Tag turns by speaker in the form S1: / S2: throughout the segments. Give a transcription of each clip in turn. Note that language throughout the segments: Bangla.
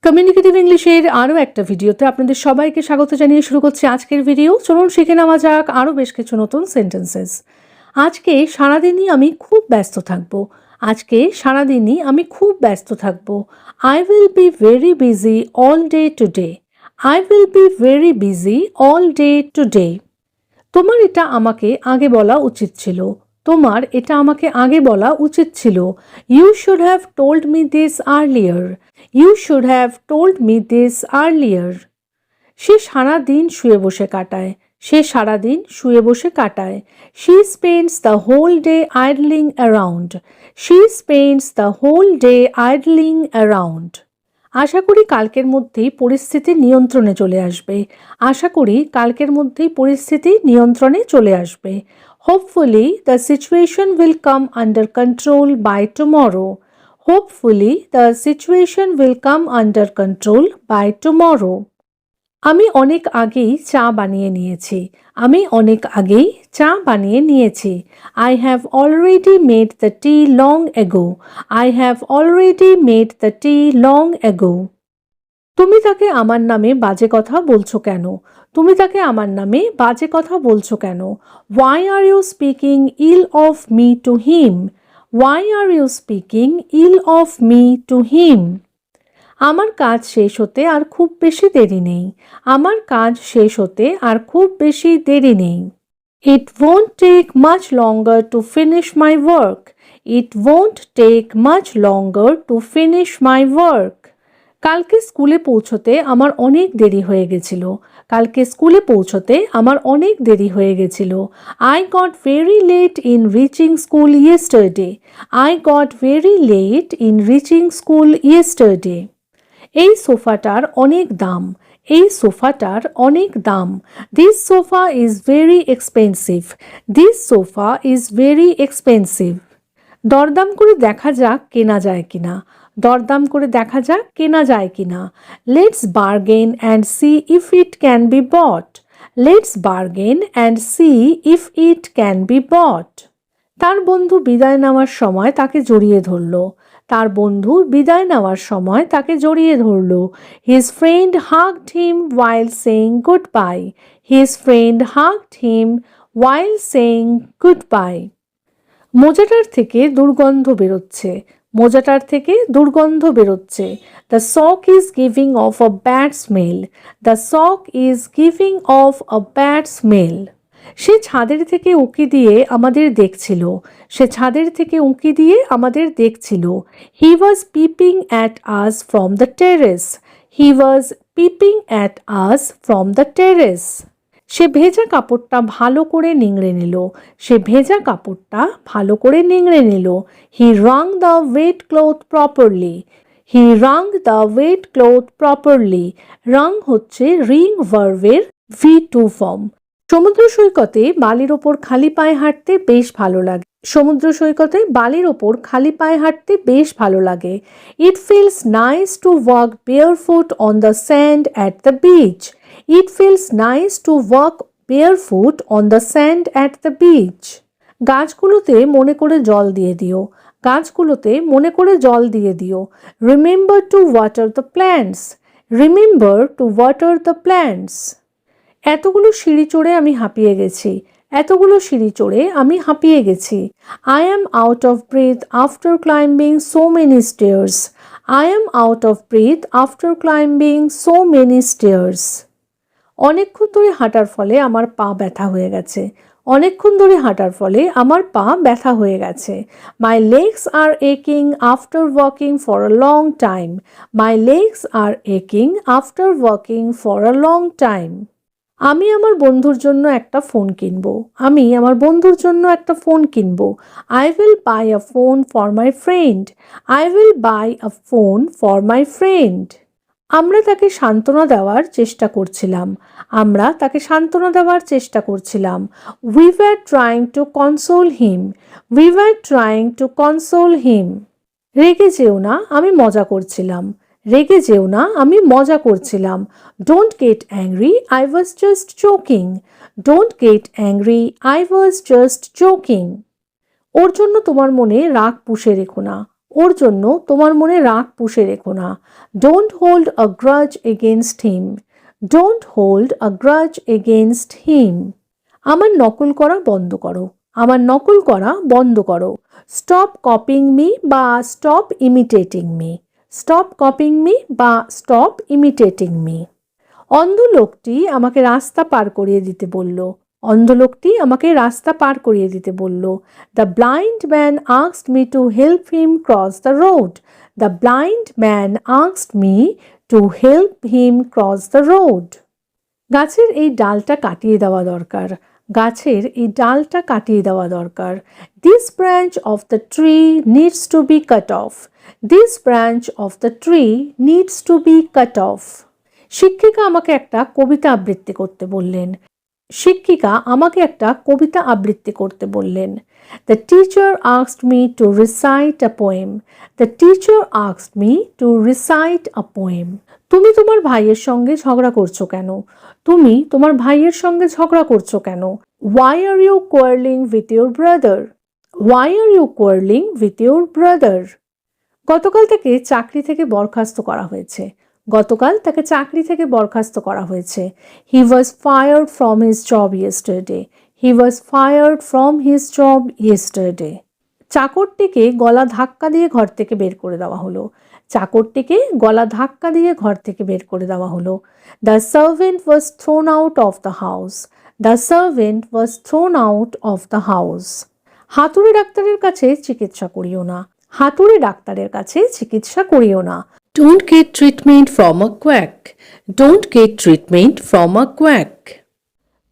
S1: কমিউনিকেটিভ ইংলিশের আরও একটা ভিডিওতে আপনাদের সবাইকে স্বাগত জানিয়ে শুরু করছি আজকের ভিডিও। চলুন শিখে নেওয়া যাক আরও বেশ কিছু নতুন সেন্টেন্সেস। আজকে সারাদিনই আমি খুব ব্যস্ত থাকব। আজকে সারাদিনই আমি খুব ব্যস্ত থাকব। I will be very busy all day today. I will be very busy all day today. তোমার এটা আমাকে আগে বলা উচিত ছিল। তোমার এটা আমাকে আগে বলা উচিত ছিল। You should have told me this earlier. You should have told me this earlier. সে সারাদিন শুয়ে বসে কাটায়। সে সারাদিন শুয়ে বসে কাটায়। She spends the whole day idling around. She spends the whole day idling around. আশা করি কালকের মধ্যেই পরিস্থিতি নিয়ন্ত্রণে চলে আসবে। আশা করি কালকের মধ্যেই পরিস্থিতি নিয়ন্ত্রণে চলে আসবে। Hopefully the situation will come under control by tomorrow. Hopefully the situation will come under control by tomorrow. আমি অনেক আগেই চা বানিয়ে নিয়েছি। আমি অনেক আগেই চা বানিয়ে নিয়েছি। I have already made the T long ago. I have already made the T long ago. তুমি তাকে আমার নামে বাজে কথা বলছো কেন? তুমি তাকে আমার নামে বাজে কথা বলছো কেন? Why are you speaking ill of me to him? Why are you speaking ill of me to him? আমার কাজ শেষ হতে আর খুব বেশি দেরি নেই। আমার কাজ শেষ হতে আর খুব বেশি দেরি নেই। It won't take much longer to finish my work. It won't take much longer to finish my work. কালকে স্কুলে পৌঁছতে আমার অনেক দেরি হয়ে গেছিল। কালকে স্কুলে পৌঁছতে আমার অনেক দেরি হয়ে গেছিল। I got very late in reaching school yesterday. I got very late in reaching school yesterday. এই সোফাটার অনেক দাম। এই সোফাটার অনেক দাম। This sofa is very expensive. This sofa is very expensive. দরদাম করে দেখা যাক কেনা যায় কিনা। দরদাম করে দেখা যাক কেনা যায় কিনা। Let's bargain and see if it can be bought. Let's bargain and see if it can be bought. তার বন্ধু বিদায় নেওয়ার সময় তাকে জড়িয়ে ধরল। তার বন্ধু বিদায় নেওয়ার সময় তাকে জড়িয়ে ধরল। His friend hugged him while saying goodbye. His friend hugged him while saying goodbye. মোজাটার থেকে দুর্গন্ধ বেরোচ্ছে। মোজাটার থেকে দুর্গন্ধ বেরোচ্ছে। The sock is giving off a bad smell. The sock is giving off a bad smell. সে ছাদের থেকে উঁকি দিয়ে আমাদের দেখছিল। সে ছাদের থেকে উঁকি দিয়ে আমাদের দেখছিল। He was peeping at us from the terrace. He was peeping at us from the terrace. সে ভেজা কাপড়টা ভালো করে নিংড়ে নিল। সে ভেজা কাপড়টা ভালো করে নিংড়ে নিল। He wrung the wet cloth properly. He wrung the wet cloth properly. Wrung হচ্ছে রিং ভার্বের V2 ফর্ম। সমুদ্র সৈকতে বালির ওপর খালি পায়ে হাঁটতে বেশ ভালো লাগে। সমুদ্র সৈকতে বালির ওপর খালি পায়ে হাঁটতে বেশ ভালো লাগে। It feels nice to walk barefoot on the sand at the beach. It feels nice to walk barefoot on the sand at the beach. গাছগুলোতে মনে করে জল দিয়ে দিও। গাছগুলোতে মনে করে জল দিয়ে দিও। Remember to water the plants. Remember to water the plants. এতগুলো সিঁড়ি চড়ে আমি হাঁপিয়ে গেছি। এতগুলো সিঁড়ি চড়ে আমি হাঁপিয়ে গেছি। I am out of breath after climbing so many stairs. I am out of breath after climbing so many stairs. অনেকক্ষণ ধরে হাঁটার ফলে আমার পা ব্যথা হয়ে গেছে। অনেকক্ষণ ধরে হাঁটার ফলে আমার পা ব্যথা হয়ে গেছে। My legs are aching after walking for a long time. My legs are aching after walking for a long time. আমি আমার বন্ধুর জন্য একটা ফোন কিনবো। আমি আমার বন্ধুর জন্য একটা ফোন কিনবো। I will buy a phone for my friend. I will buy a phone for my friend. আমরা তাকে সান্ত্বনা দেওয়ার চেষ্টা করছিলাম। আমরা তাকে সান্ত্বনা দেওয়ার চেষ্টা করছিলাম। We were trying to console him. We were trying to console him. রেগে যেও না, আমি মজা করছিলাম। রেগে যেও না, আমি মজা করছিলাম। Don't get angry, I was just joking. Don't get angry, I was just joking. ওর জন্য তোমার মনে রাগ পুষে রেখো না। ওর জন্য তোমার মনে রাগ পুষে রেখো না। Don't hold a grudge against him. Don't hold a grudge against him. আমার নকল করা বন্ধ করো। আমার নকল করা বন্ধ করো। স্টপ কপিং মি বা stop imitating me. Stop copying me বা স্টপ ইমিটেটিং মি। অন্ধ লোকটি আমাকে রাস্তা পার করিয়ে দিতে বলল। অন্ধ লোকটি আমাকে রাস্তা পার করিয়ে দিতে বলল। The blind man asked me to help him cross the road. The blind man asked me to help him cross the road. গাছের এই ডালটা কাটিয়ে দেওয়া দরকার। গাছের এই ডালটা কাটিয়ে দেওয়া দরকার। This branch of the tree needs to be cut off. This branch of the tree needs to be cut off. শিক্ষিকা আমাকে একটা কবিতা আবৃত্তি করতে বললেন। শিক্ষিকা আমাকে একটা কবিতা আবৃত্তি করতে বললেন। The teacher asked me to recite a poem. The teacher asked me to recite a poem. তুমি তোমার ভাইয়ের সঙ্গে ঝগড়া করছো কেন? তুমি তোমার ভাইয়ের সঙ্গে ঝগড়া করছো কেন? Why are you quarreling with your brother? Why are you quarreling with your brother? গতকাল থেকে চাকরি থেকে বরখাস্ত করা হয়েছে। গতকাল তাকে চাকরি থেকে বরখাস্ত করা হয়েছে। He was fired from his job yesterday. He was fired from his job yesterday. চাকরটিকে গলা ধাক্কা দিয়ে ঘর থেকে বের করে দেওয়া হলো। চাকরটিকে গলা ধাক্কা দিয়ে ঘর থেকে বের করে দেওয়া হলো। The servant was thrown out of the house. The servant was thrown out of the house. হাতুড়ে ডাক্তারের কাছে চিকিৎসা করিও না। হাতুড়ে ডাক্তারের কাছে চিকিৎসা করিও না।
S2: Don't get treatment from a quack. Don't get treatment from a quack.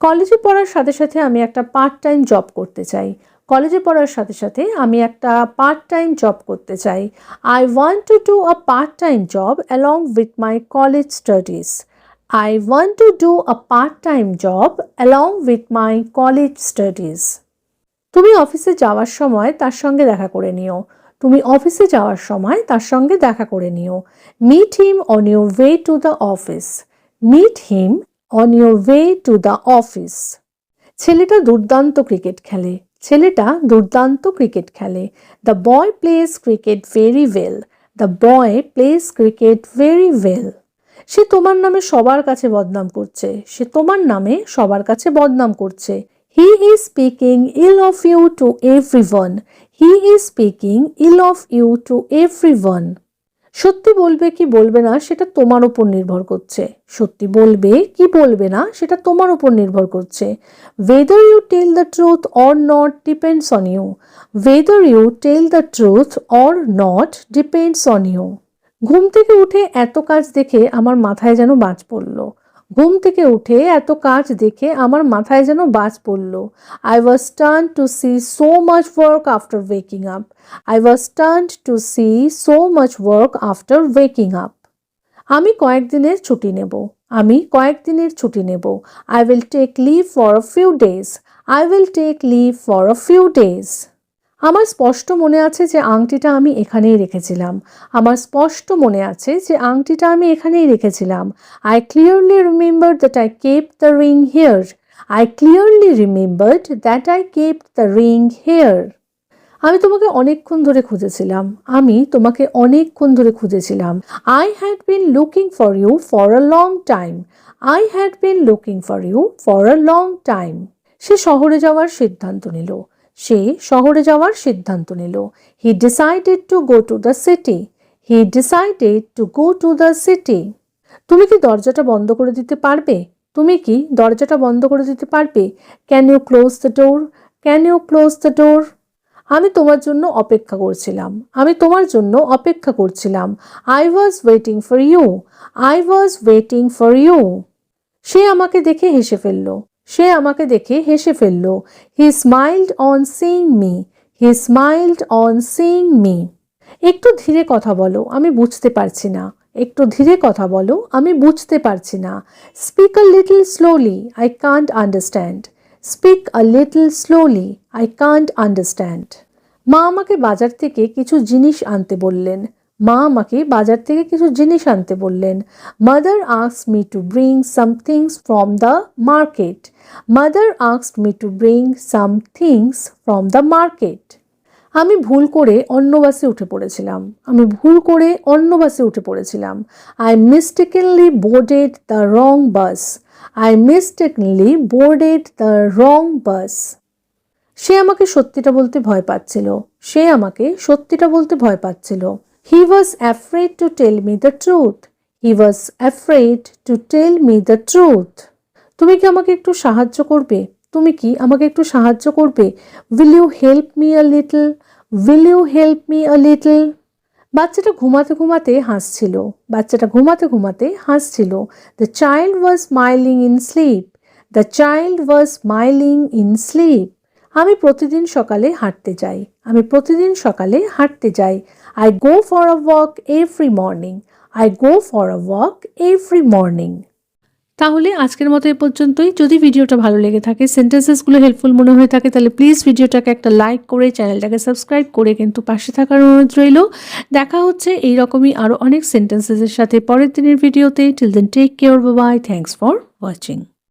S1: কলেজে পড়ার সাথে সাথে আমি একটা পার্ট টাইম জব করতে চাই। কলেজে পড়ার সাথে সাথে আমি একটা পার্ট টাইম জব করতে চাই। I want to do a part time job along with my college studies. I want to do a part time job along with my college studies. তুমি অফিসে যাওয়ার সময় তার সঙ্গে দেখা করে নিও। তুমি অফিসে যাওয়ার সময় তার সঙ্গে দেখা করে নিও। Meet him on your way to the office. Meet him on your way to the office. ছেলেটা দুর্দান্ত ক্রিকেট খেলে। ছেলেটা দুর্দান্ত ক্রিকেট খেলে। The boy plays cricket very well. The boy plays cricket very well. সে তোমার নামে সবার কাছে বদনাম করছে। সে তোমার নামে সবার কাছে বদনাম করছে। He is speaking ill of you to everyone. He is speaking ill of you to everyone. সত্যি বলবে কি বলবে না সেটা তোমার উপর নির্ভর করছে। সত্যি বলবে কি বলবে না সেটা তোমার উপর নির্ভর করছে। Whether you tell the truth or not depends on you. Whether you tell the truth or not depends on you. ঘুম থেকে উঠে এত কাজ দেখে আমার মাথায় যেন বাজ পড়ল। ঘুম থেকে উঠে এত কাজ দেখে আমার মাথায় যেন বাজ পড়ল। I was stunned to see so much work after waking up. I was stunned to see so much work after waking up. আমি কয়েকদিনের ছুটি নেব। আমি কয়েকদিনের ছুটি নেব। I will take leave for a few days. I will take leave for a few days. আমার স্পষ্ট মনে আছে যে আংটিটা আমি এখানেই রেখেছিলাম। আমার স্পষ্ট মনে আছে যে আংটিটা আমি এখানেই রেখেছিলাম। I clearly remembered that I kept the ring here. I clearly remembered that I kept the ring here. আমি তোমাকে অনেকক্ষণ ধরে খুঁজেছিলাম। আমি তোমাকে অনেকক্ষণ ধরে খুঁজেছিলাম। I had been looking for you for a long time. I had been looking for you for a long time. সে শহরে যাওয়ার সিদ্ধান্ত নিল। সে শহরে যাওয়ার সিদ্ধান্ত নিল। He decided to go to the city. He decided to go to the city. তুমি কি দরজাটা বন্ধ করে দিতে পারবে? তুমি কি দরজাটা বন্ধ করে দিতে পারবে? Can you close the door? Can you close the door? আমি তোমার জন্য অপেক্ষা করছিলাম। আমি তোমার জন্য অপেক্ষা করছিলাম। I was waiting for you. I was waiting for you. সে আমাকে দেখে হেসে ফেলল। সে আমাকে দেখে হেসে ফেলল। He smiled on seeing me. He smiled on seeing me. একটু ধীরে কথা বলো, আমি বুঝতে পারছি না। একটু ধীরে কথা বলো, আমি বুঝতে পারছি না। Speak a little slowly. I can't understand. Speak a little slowly. I can't understand. মা আমাকে বাজার থেকে কিছু জিনিস আনতে বললেন। মা আমাকে বাজার থেকে কিছু জিনিস আনতে বললেন। Mother asked me to bring some things from the market. Mother asked me to bring some things from the market. আমি ভুল করে অন্য বাসে উঠে পড়েছিলাম। আমি ভুল করে অন্য বাসে উঠে পড়েছিলাম। I mistakenly boarded the wrong bus. I mistakenly boarded the wrong bus. সে আমাকে সত্যিটা বলতে ভয় পাচ্ছিল। সে আমাকে সত্যিটা বলতে ভয় পাচ্ছিল। He was afraid to tell me the truth. He was afraid to tell me the truth. তুমি কি আমাকে একটু সাহায্য করবে? তুমি কি আমাকে একটু সাহায্য করবে? Will you help me a little? Will you help me a little? বাচ্চাটা ঘুমাতে ঘুমাতে হাসছিল। বাচ্চাটা ঘুমাতে ঘুমাতে হাসছিল। The child was smiling in sleep. The child was smiling in sleep. আমি প্রতিদিন সকালে হাঁটতে যাই। আমি প্রতিদিন সকালে হাঁটতে যাই। I go for a walk every morning. I go for a walk every morning. তাহলে আজকের মতো এ পর্যন্তই। যদি ভিডিওটা ভালো লেগে থাকে, সেন্টেন্সেসগুলো হেল্পফুল মনে হয়ে থাকে, তাহলে প্লিজ ভিডিওটাকে একটা লাইক করে চ্যানেলটাকে সাবস্ক্রাইব করে কিন্তু পাশে থাকার অনুরোধ রইল। দেখা হচ্ছে এইরকমই আরও অনেক সেন্টেন্সেসের সাথে পরের দিনের ভিডিওতে। Till then take care, bye bye, thanks for watching.